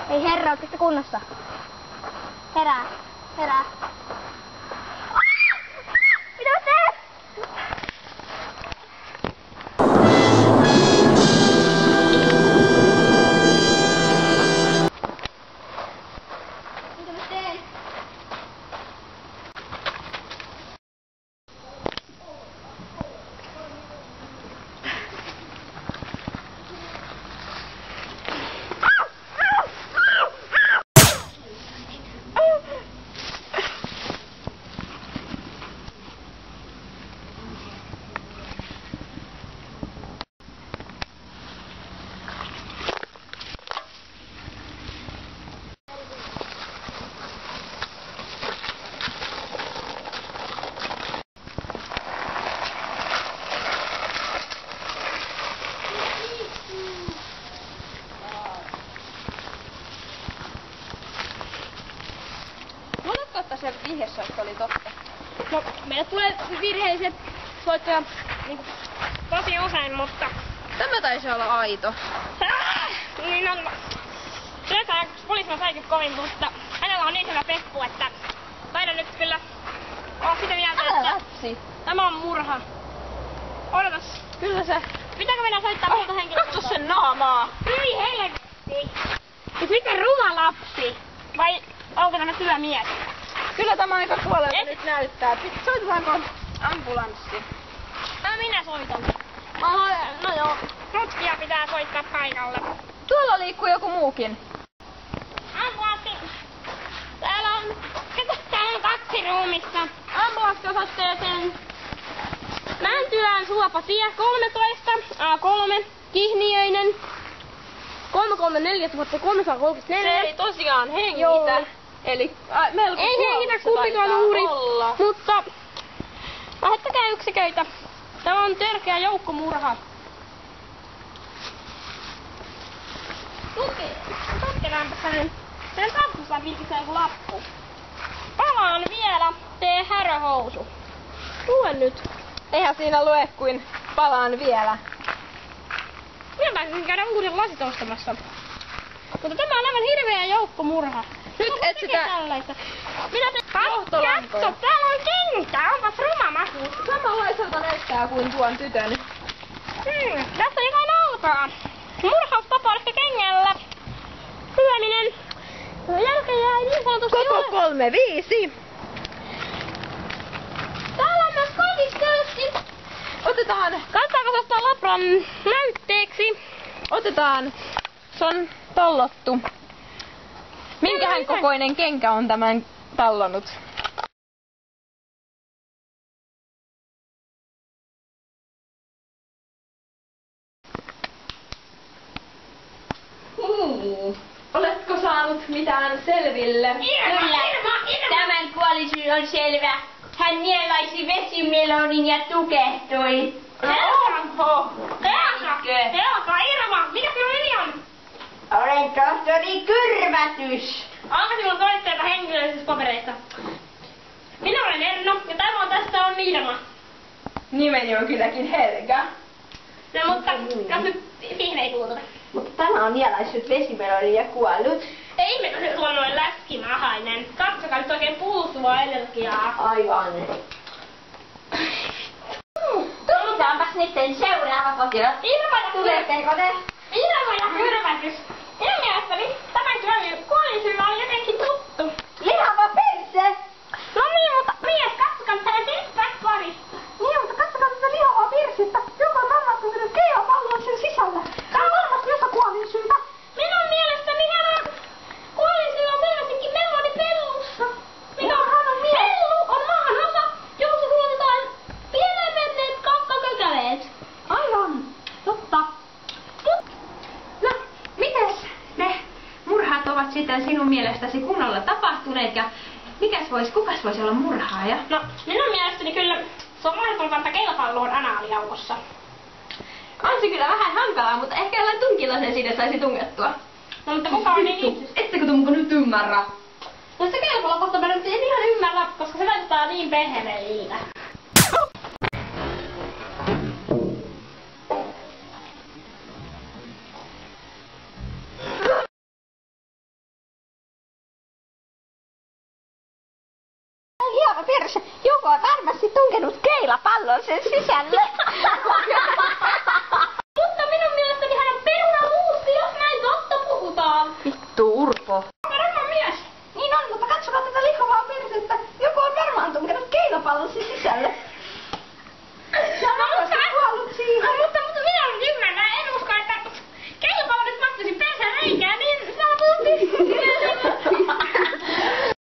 Ei herra, ootko sitä kunnossa? Herää, herää. Mitä mä teen? Mitä mä teen? Luuletko, että se vihjesoitto oli totta? No, meille tulee virheelliset soittoja niin tosi usein, mutta... Tämä taisi olla aito. Niin on. Yleensä poliisilla saikin kovin, mutta hänellä on niin hyvä peppu, että taidan nyt kyllä olla sitä mieltä, Älä että läpsi. tämä on murha. Odotas. Kyllä se. Pitääkö meidän soittaa muuta henkilöä? Katso sen naamaa. Hyi helvetti! Siis miten ruma lapsi? Vai onko tämä työmies? Kyllä tämä aika kuolelta nyt näyttää. Soitetaanko ambulanssi? Minä soitan. No joo. Rutkia pitää soittaa paikalle. Tuolla liikkuu joku muukin. Ambulanssi! Täällä on... Kato, täällä on 2 ruumista. Ambulanssi osoitteeseen Mäntylän Suopatie 13 A3 Kihniöinen 334 334. Se ei tosiaan hengitä. Joo. Eli melko Ei hengitä kumpikaan uhri, mutta lähettäkää yksiköitä. Tämä on törkeä joukkomurha. Tutkitaan hänen taskussaan vilkisee joku lappu. Palaan vielä, tee häröhousu. Lue nyt. Eihän siinä lue kuin palaan vielä. Minä pääsin käydä uuden lasit ostamassa. Mutta tämä on aivan hirveä joukkomurha. Nyt Onko etsitään tällaista? Minä te... johtolankoja. Katso, täällä on kenkä. Onpas ruma maku. Samanlaiselta näyttää kuin tuon tytön. Tästä jotain alkaa. Murhaustapa ehkä kengällä. Lyöminen. Jälkeen jäi niin sanotusti Koko 35. Täällä on myös kotiköysi. Otetaan, Kannattaako se ottaa labran näytteeksi? otetaan. Se on tallottu. Minkähän kokoinen kenkä on tämän tallonut? Oletko saanut mitään selville? Kyllä, tämän kuollisuus on selvä. Hän nielaisi vesimelonin ja tukehtui. Oho! Eikö? Helka, Irma! Mikä sinun nimi on? Olen tohtori Kyrvätys. Onko sinulla todisteita henkilöllisistä papereista? Minä olen Erno ja tämä on tässä on Irma. Nimeni on kylläkin Helga. No mutta, jos nyt siihen ei puututa. Mutta tämä on nielaissut vesimelonin ja kuollut. Ei me nyt luonnollinen läskimahainen. Katsokaa nyt oikein pulsua energiaa. Aivan. Tutitaanpas nyt seuraava potilas. Irma ja Tuletteko te? Irma ja Kyrvätys. Minun mielestäni tämän kuolinsyy on jotenkin tuttu. Lihava perse! No niin, mutta mies, katsokaa tähän testpäkkoari. Niin, mutta katsokaa tätä lihavaa persistä. Joka on varmasti mennyt keihapallon sen sisällä. Tämä on varmasti jossa kuolinsyytä. Minun mielestäni hän on kuolinsyy on selvästikin melloni pellussa. Mikähän on mies? Pellu on maahan osa, johon se suotetaan pienemmenneet kakkakökäleet. Aivan. Totta. No, mites ne murhat ovat sitten sinun mielestäsi kunnolla tapahtuneet ja kukas voisi olla murhaaja? No, minun mielestäni kyllä se on mahdotonta, että kelpallo on anaaliaukossa. On se kyllä vähän hankalaa, mutta ehkä jollain tunkilla sen sinne saisi tungettua. No, mutta kuka on niin itse? Ettekö te muka nyt ymmärrä? No se kelpallo kohta mä nyt en ihan ymmärrä, koska se näyttää niin pehmeiltä. lihava perse. Joku on varmasti tunkenut keilapallon sen sisälle. Mutta minun mielestäni hän on perunamuusi, jos näin totta puhutaan. Vittu Urpo. Paremman mies. Niin on, mutta katsokaa tätä lihavaa persettä. Joku on varmaan tunkenut keilapallon sen sisälle.